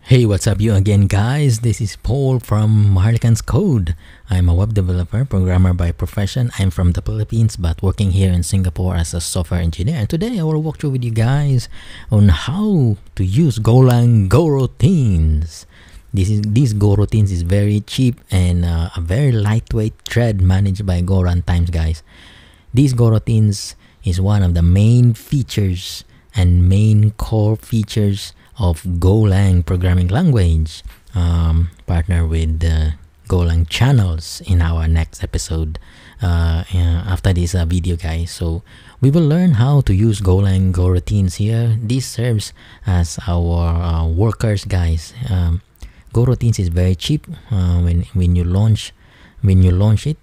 Hey, what's up you again guys? This is Paul from Maharlikans Code. I'm a web developer, programmer by profession. I'm from the Philippines but working here in Singapore as a software engineer. And today I will walk through with you guys on how to use Golang Goroutines. These Goroutines is very cheap and a very lightweight thread managed by Goroutines, guys. These Goroutines is one of the main features and main core features of Golang programming language. Partner with Golang channels in our next episode after this video, guys. So we will learn how to use Golang Goroutines here. This serves as our workers, guys. Goroutines is very cheap when you launch it,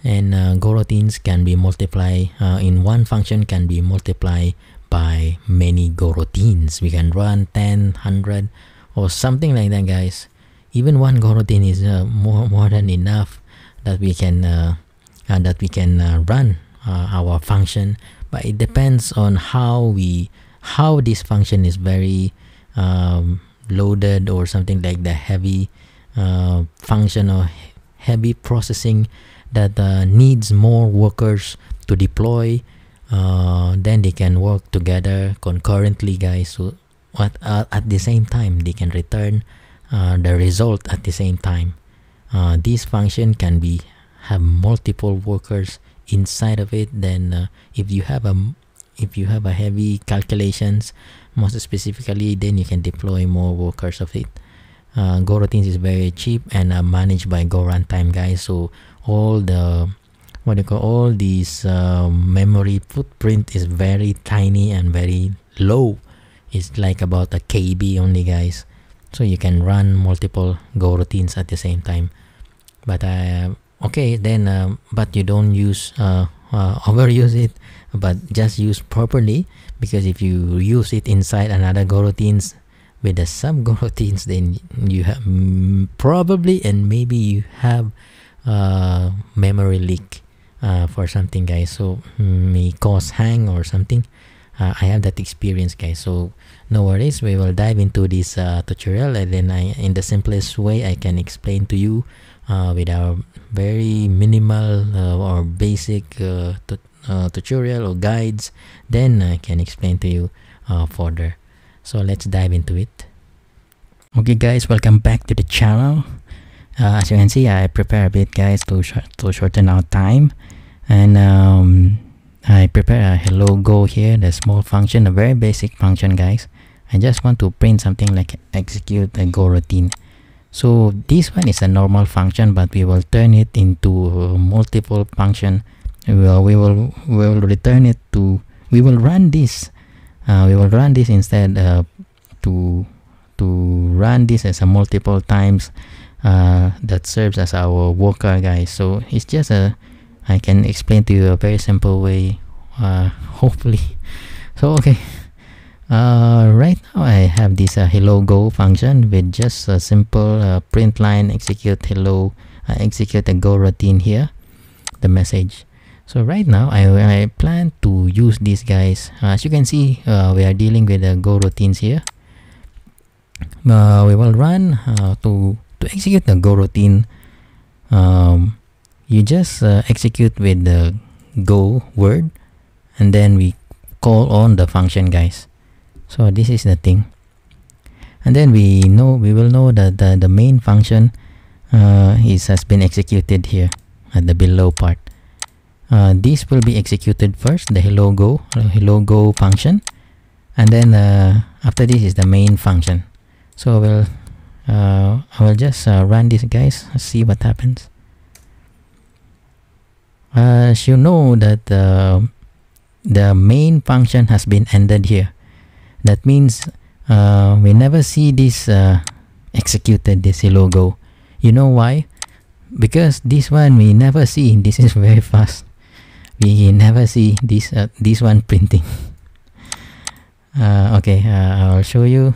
and Goroutines can be multiplied in one function, can be multiplied by many Goroutines. We can run 10, 100 or something like that, guys. Even one Goroutine is more than enough that we can run our function. But it depends on how this function is very loaded or something like the heavy function or heavy processing that needs more workers to deploy. Then they can work together concurrently, guys. So at the same time they can return the result at the same time. This function can have multiple workers inside of it. Then if you have a heavy calculations, most specifically, then you can deploy more workers of it. Goroutines is very cheap and managed by Runtime, guys. So all these memory footprint is very tiny and very low. It's like about a KB only, guys. So you can run multiple Goroutines at the same time. But okay, then but you don't use overuse it, but just use properly, because if you use it inside another Goroutines with the sub Goroutines, then you have probably and maybe you have memory leak for something, guys. So may cause hang or something. I have that experience, guys. So no worries, we will dive into this tutorial, and then in the simplest way I can explain to you with our very minimal or basic tutorial or guides. Then I can explain to you further. So let's dive into it. Okay guys, welcome back to the channel. As you can see, I prepare a bit, guys, to shorten our time, and I prepare a helloGo here, the small function, a very basic function, guys. I just want to print something like execute a Goroutine. So this one is a normal function, but we will turn it into multiple function. We will return it to, we will run this instead to run this as a multiple times. That serves as our worker, guys. So it's just I can explain to you a very simple way, hopefully. So okay, right now I have this helloGo function with just a simple print line, execute hello, execute a Goroutine here, the message. So right now I plan to use these, guys. As you can see, we are dealing with the Goroutines here. We will run to execute the Goroutine. You just execute with the go word, and then we call on the function, guys. So this is the thing, and then we will know that the main function has been executed here at the below part. This will be executed first, the helloGo function, and then after this is the main function. So I will just run this, guys. See what happens. As you know that the main function has been ended here. That means we never see this executed, this helloGo. You know why? Because this one we never see. This is very fast. We never see this one printing. Okay, I'll show you.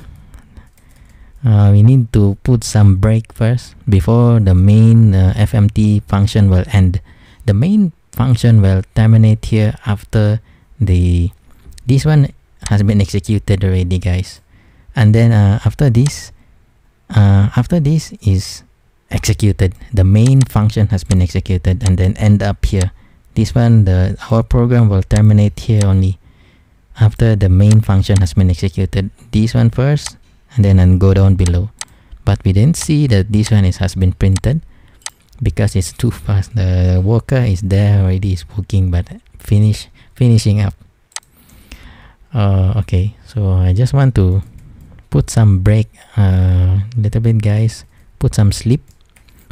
We need to put some break first before the main fmt function will end. The main function will terminate here after this one has been executed already, guys. And then after this, after this is executed, the main function has been executed and then end up here. This one, our program will terminate here only after the main function has been executed. This one first and then go down below. But we didn't see that this one has been printed because it's too fast. The worker is there already, is working, but finishing up. Okay, so I just want to put some break little bit, guys. Put some sleep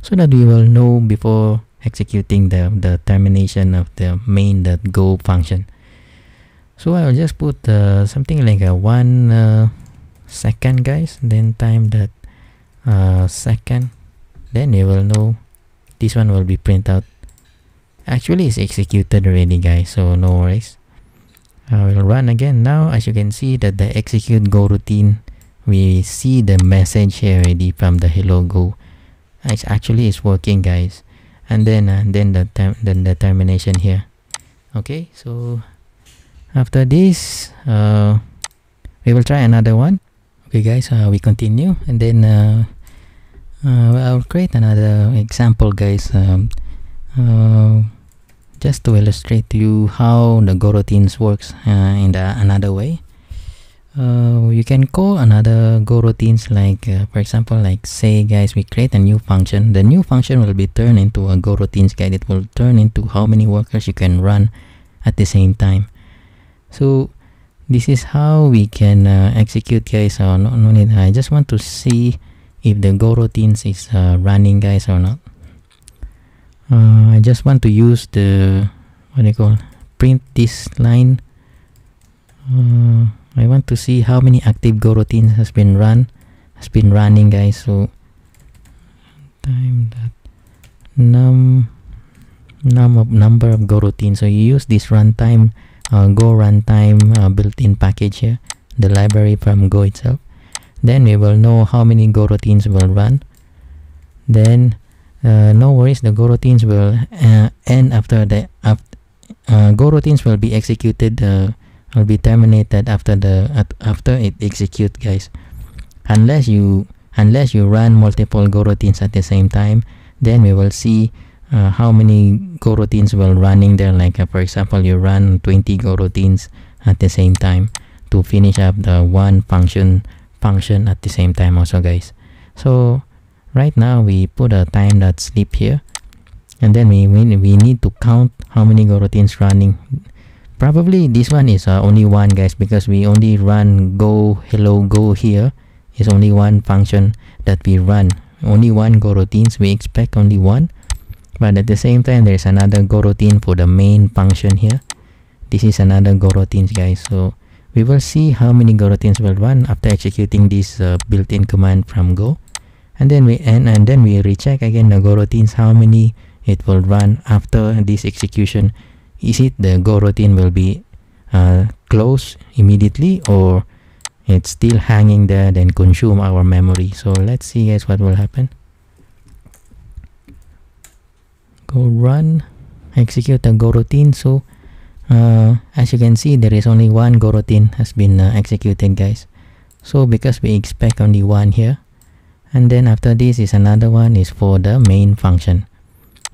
so that we will know before executing the termination of the main.Go function. So I'll just put something like a 1 second, guys, then time.Second. Then you will know this one will be print out. Actually, it's executed already, guys, so no worries. I will run again. Now, as you can see that the execute Goroutine, we see the message here already from the helloGo. It's actually working, guys. And then the termination here. Okay, so after this, we will try another one. Okay, guys, we continue, and then I'll create another example, guys, just to illustrate to you how the Goroutines works in another way. You can call another Goroutines, like for example, like say, guys, we create a new function. The new function will be turned into a Goroutines, guide. It will turn into how many workers you can run at the same time. So this is how we can execute, guys. No need. I just want to see if the Goroutines is running, guys, or not. I just want to use the print this line. I want to see how many active Goroutines has been running, guys. So number of Goroutines. So you use this runtime Go runtime built-in package here, the library from Go itself. Then we will know how many Goroutines will run. Then no worries, the Goroutines will end after the Goroutines will be executed, will be terminated after it executes, guys. Unless you run multiple Goroutines at the same time, then we will see how many Goroutines will running there. Like for example, you run 20 Goroutines at the same time to finish up the one function at the same time also, guys. So right now we put a time.Sleep here, and then we need to count how many Goroutines running. Probably this one is only one, guys, because we only run helloGo here is only one function that we run. Only one Goroutines, we expect only one. But at the same time, there's another Goroutine for the main function here. This is another Goroutines, guys. So we will see how many Goroutines will run after executing this built-in command from Go. And then we recheck again the Goroutines, how many it will run after this execution. Is it the Goroutine will be closed immediately, or it's still hanging there, then consume our memory? So let's see, guys, what will happen. Go run, execute the Goroutine. So as you can see, there is only one Goroutine has been executed, guys. So because we expect only one here, and then after this is another one is for the main function.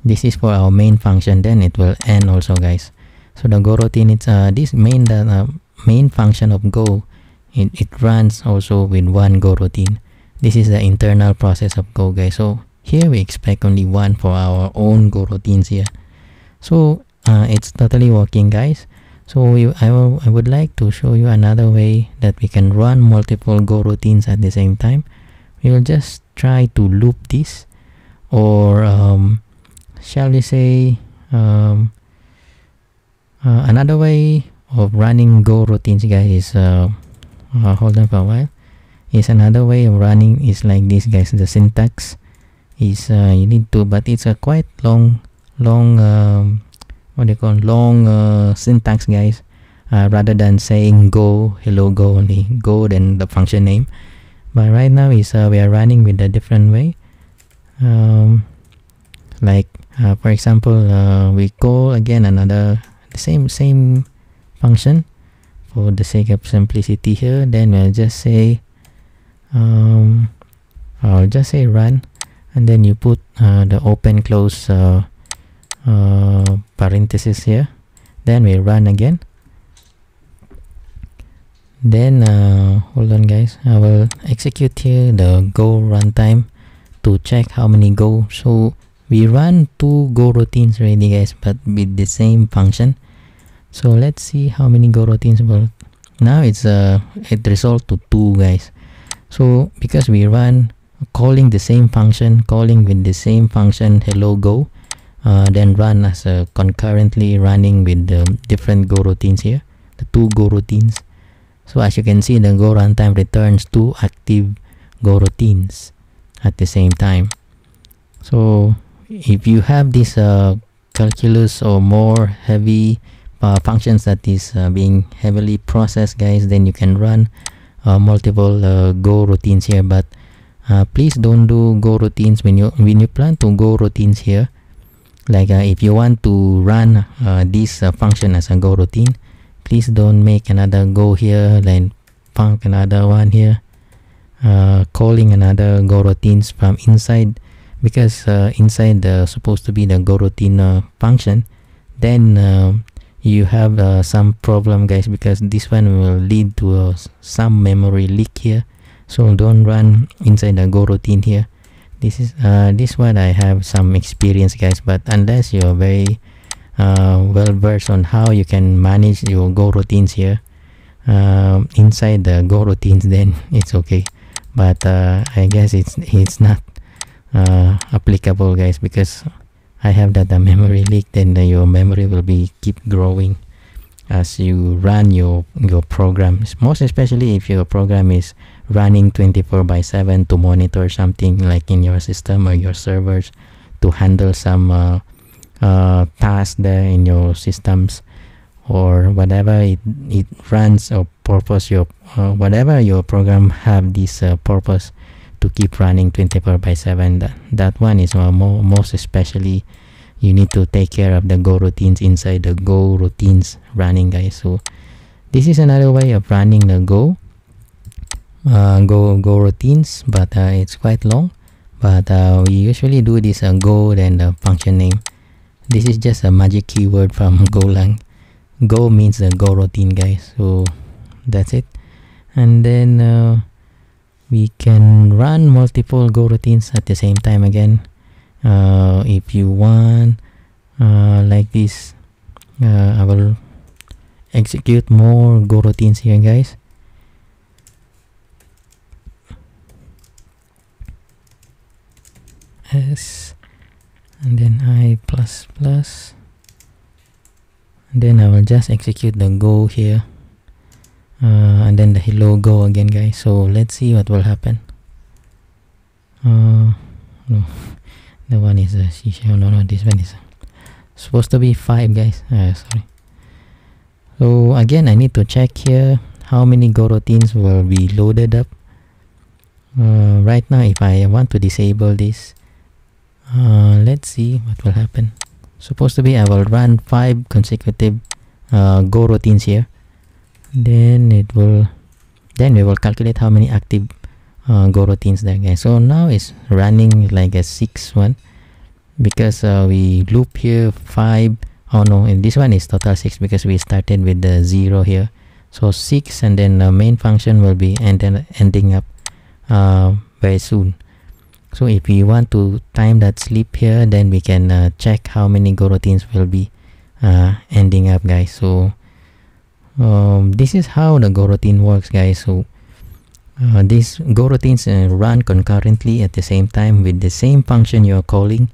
This is for our main function, then it will end also, guys. So the Goroutine, it's this main function of Go, it runs also with one Goroutine. This is the internal process of Go, guys. So here we expect only one for our own Goroutines here. So it's totally working, guys. So I would like to show you another way that we can run multiple Goroutines at the same time. We will just try to loop this, or shall we say another way of running Goroutines, guys, is hold on for a while. Is another way of running is like this, guys. The syntax is you need to, but it's a quite long syntax, guys. Rather than saying Go helloGo only, Go then the function name. But right now is we are running with a different way. Like for example, we call again another same function for the sake of simplicity here. Then we'll just say I'll just say run, and then you put the open close parenthesis here. Then we run again. Then hold on guys, I will execute here the go runtime to check how many go. So we run 2 go routines already guys, but with the same function. So let's see how many go routines will. Now it resolved to 2 guys. So because we run calling the same function, calling with the same function helloGo, then run as concurrently running with the different go routines here, the 2 go routines. So as you can see, the go runtime returns 2 active go routines at the same time. So if you have this calculus or more heavy functions that is being heavily processed guys, then you can run multiple go routines here. But please don't do go routines when you plan to go routines here. Like if you want to run this function as a go routine, please don't make another go here, then func another one here, calling another go routines from inside, because inside supposed to be the go routine function. Then you have some problem guys, because this one will lead to some memory leak here. So don't run inside the go routine here. This is this one I have some experience guys, but unless you're very well versed on how you can manage your go routines here inside the go routines, then it's okay. But I guess it's not applicable guys, because I have that memory leak. Then your memory will be keep growing as you run your program, most especially if your program is running 24/7 to monitor something like in your system or your servers, to handle some tasks there in your systems, or whatever it runs, or purpose your whatever your program have this purpose to keep running 24/7. That one is most especially you need to take care of the go routines inside the go routines running guys. So this is another way of running the go routines, but it's quite long. But we usually do this go then the function name. This is just a magic keyword from Golang. Go means the go routine guys. So that's it. And then we can run multiple go routines at the same time again. If you want like this, I will execute more go routines here guys. S and then I plus plus, and then I will just execute the go here, and then the helloGo again guys. So let's see what will happen. No, the one is no, this one is supposed to be 5 guys. Sorry. So again, I need to check here how many go routines will be loaded up. Right now, if I want to disable this, let's see what will happen. Supposed to be I will run 5 consecutive go routines here. Then we will calculate how many active go routines there guys. So now it's running like a 6 one, because we loop here 5. Oh no, and this one is total 6 because we started with the 0 here. So 6, and then the main function will be ending up very soon. So if we want to time.Sleep here, then we can check how many go routines will be ending up guys. So this is how the go routine works guys. So these go routines run concurrently at the same time with the same function you're calling,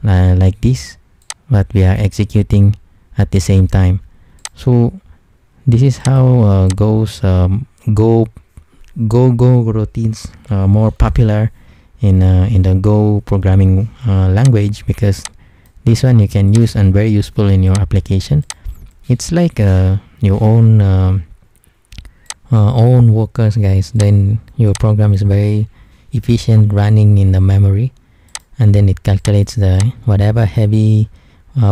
like this, but we are executing at the same time. So this is how go routines more popular in the Go programming language, because this one you can use and very useful in your application. It's like your own workers guys. Then your program is very efficient running in the memory, and then it calculates the whatever heavy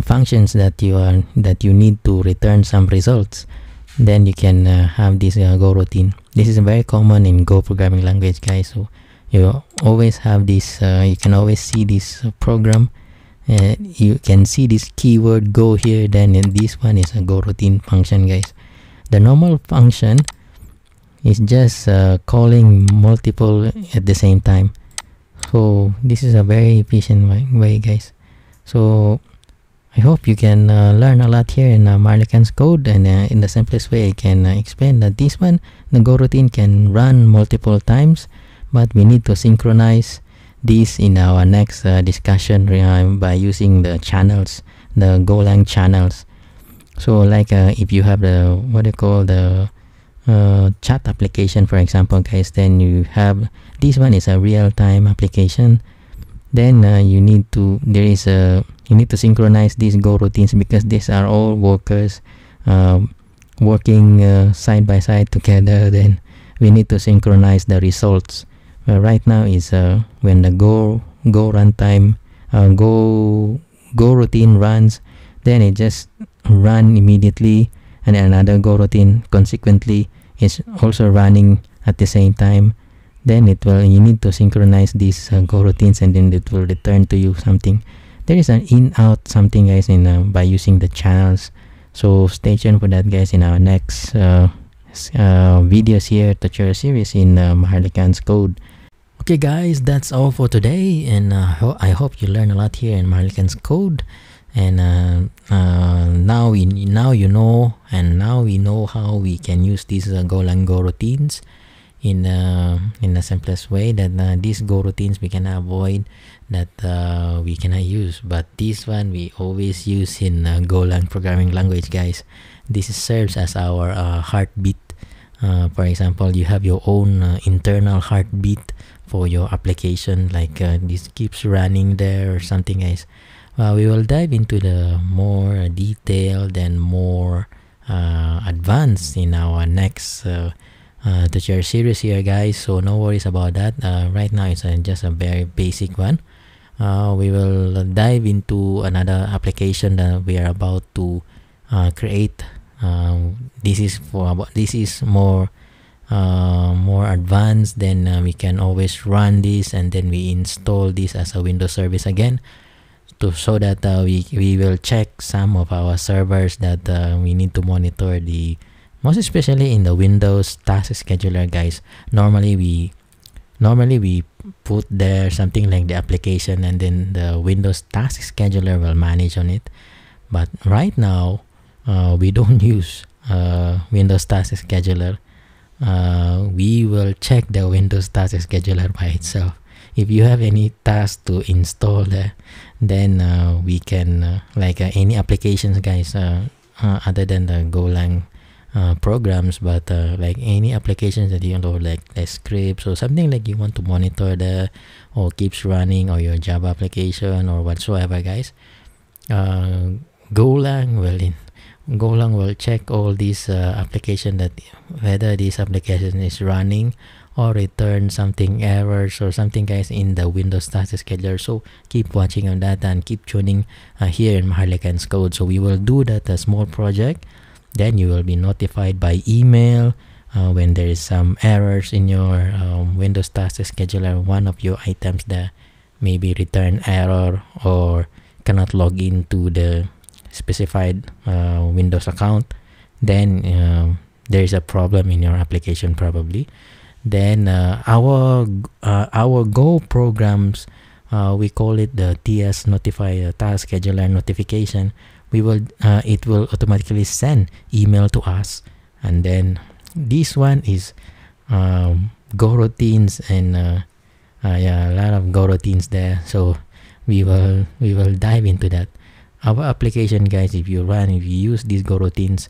functions that you need to return some results. Then you can have this Go routine. This is very common in Go programming language guys. So you always have this you can always see this program. You can see this keyword go here, then this one is a Goroutine function, guys. The normal function is just calling multiple at the same time. So this is a very efficient way, guys. So I hope you can learn a lot here in Maharlikans code, and in the simplest way I can explain that this one, the Goroutine, can run multiple times, but we need to synchronize this in our next discussion by using the channels, the Golang channels. So like if you have the what they call the chat application, for example, guys, then you have this one is a real-time application. Then you need to synchronize these Goroutines, because these are all workers working side by side together. Then we need to synchronize the results. Right now is when the go runtime Goroutine runs, then it just run immediately, and another Goroutine consequently is also running at the same time. Then you need to synchronize these Goroutines, and then it will return to you something. There is an in-out something, guys, in by using the channels. So stay tuned for that, guys, in our next videos here, tutorial series in Maharlikans code. Okay, guys, that's all for today, and I hope you learned a lot here in Maharlikans code. And now we know how we can use these Golang Goroutines in the simplest way, that these Goroutines we can avoid, that we cannot use, but this one we always use in Golang programming language, guys. This serves as our heartbeat. For example, you have your own internal heartbeat for your application, like this keeps running there or something, guys. We will dive into the more detailed and more advanced in our next tutorial series here, guys. So no worries about that. Right now it's just a very basic one. We will dive into another application that we are about to create. This is more advanced. Then we can always run this, and then we install this as a Windows service again, so that we will check some of our servers that we need to monitor, the most especially in the Windows task scheduler, guys. Normally we put there something like the application, and then the Windows task scheduler will manage on it. But right now we don't use Windows task scheduler. We will check the Windows task scheduler by itself. If you have any task to install there, then we can like any applications, guys, other than the Golang programs, but like any applications that you know, like scripts or something like you want to monitor there or keeps running, or your Java application or whatsoever, guys, Golang will check all these application, that whether this application is running or return something errors or something, guys, in the Windows task scheduler. So keep watching on that and keep tuning here in Maharlikans code. So we will do that a small project, then you will be notified by email when there is some errors in your Windows task scheduler. One of your items there maybe return error or cannot log into the specified Windows account, then there is a problem in your application probably. Then our Go programs, we call it the TS notify task scheduler notification. It will automatically send email to us, and then this one is Goroutines, and yeah, a lot of Goroutines there. So we will dive into that. Our application, guys, if you use these Goroutines,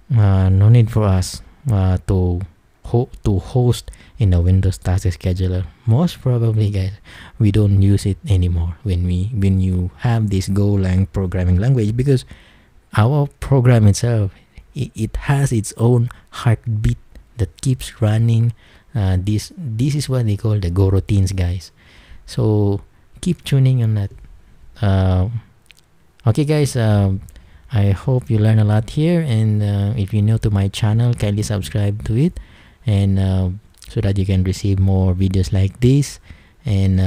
no need for us to host in a Windows task scheduler. Most probably, guys, we don't use it anymore when you have this Golang programming language, because our program itself, it has its own heartbeat that keeps running. This is what they call the Goroutines, guys. So keep tuning on that. Okay, guys, I hope you learn a lot here, and if you're new to my channel, kindly subscribe to it, and so that you can receive more videos like this. And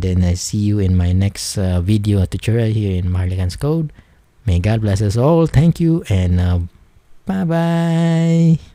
then I see you in my next video tutorial here in Maharlikans Code. May God bless us all. Thank you, and bye bye.